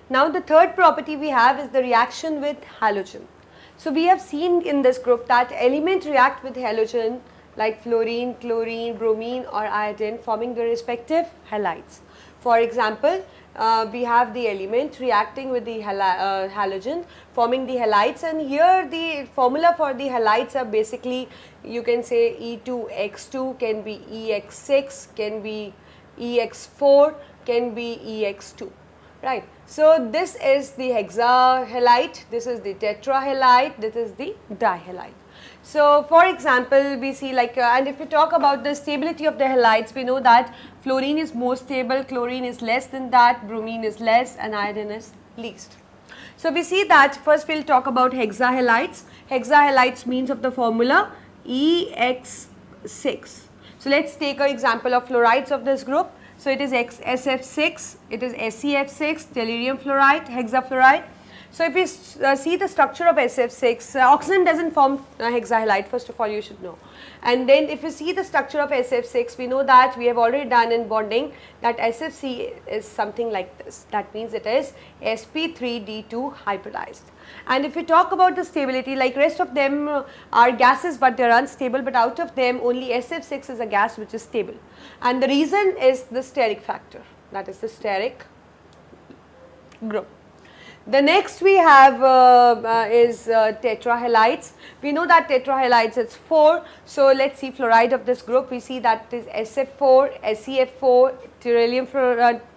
Now the third property we have is the reaction with halogen. So we have seen in this group that element react with halogen like fluorine, chlorine, bromine or iodine, forming the respective halides. For example, we have the element reacting with the halogen, forming the halides, and here the formula for the halides are basically, you can say E2X2 can be EX6, can be EX4, can be EX2, right. So this is the hexahalide, this is the tetrahalide, this is the dihalide. So for example, we see like and if we talk about the stability of the halides, we know that fluorine is more stable, chlorine is less than that, bromine is less and iodine is least. So we see that first we will talk about hexahalides. Hexahalides means of the formula EX6. So let us take an example of fluorides of this group. So it is SF6, it is SEF6, tellurium fluoride, hexafluoride. So if we see the structure of SF6, oxygen does not form hexahalide, first of all you should know. And then if you see the structure of SF6, we know that we have already done in bonding that SFC is something like this. That means it is sp3d2 hybridized. And if we talk about the stability, like rest of them are gases but they are unstable, but out of them only SF6 is a gas which is stable. And the reason is the steric factor, that is the steric group. The next we have is tetrahalides. We know that tetrahalides is 4. So let us see fluoride of this group. We see that is SF4, SEF4, tellurium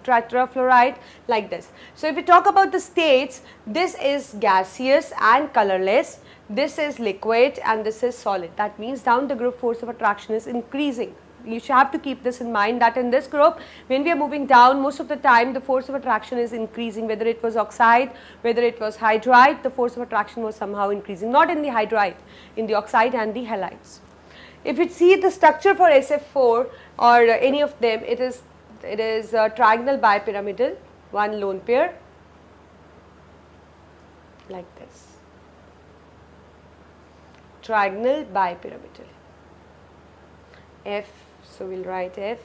tetrafluoride, like this. So if we talk about the states, this is gaseous and colorless, this is liquid and this is solid. That means down the group force of attraction is increasing. You should have to keep this in mind that in this group, when we are moving down, most of the time the force of attraction is increasing, whether it was oxide, whether it was hydride, the force of attraction was somehow increasing, not in the hydride, in the oxide and the halides. If you see the structure for SF4 or any of them, it is trigonal bipyramidal, one lone pair, like this, trigonal bipyramidal, F. So we will write F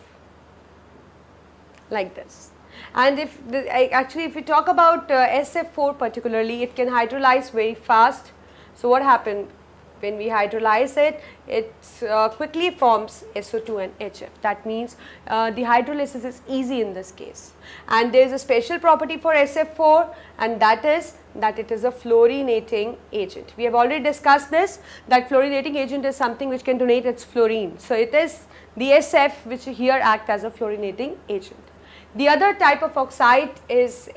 like this. And if actually if we talk about SF4 particularly, it can hydrolyze very fast. So what happened when we hydrolyze it, it quickly forms SO2 and HF. That means the hydrolysis is easy in this case. And there is a special property for SF4, and that is that it is a fluorinating agent. We have already discussed this, that fluorinating agent is something which can donate its fluorine. So it is the SF which here act as a fluorinating agent. The other type of oxide is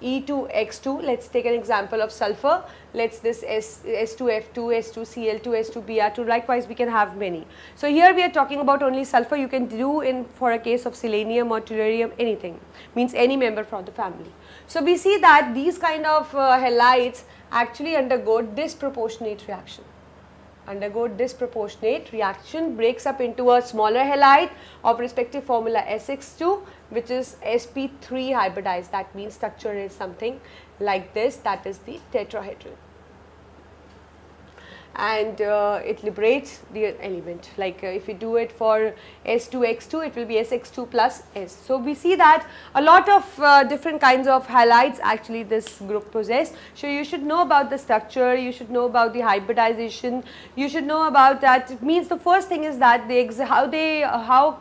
E2X2. Let us take an example of sulfur. Let us this S2F2, S2Cl2, S2Br2, likewise we can have many. So here we are talking about only sulfur. You can do in for a case of selenium or tellurium, anything, means any member from the family. So we see that these kind of halides actually undergo disproportionate reaction. Breaks up into a smaller halide of respective formula SX2, which is sp3 hybridized. That means structure is something like this, that is the tetrahedral. And it liberates the element, like if we do it for S2X2, it will be SX2 plus S. So we see that a lot of different kinds of halides actually this group possess. So you should know about the structure, you should know about the hybridization, you should know about that. It means the first thing is that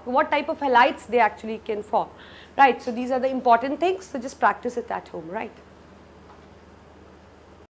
what type of halides they actually can form, right. So these are the important things, so just practice it at home, right.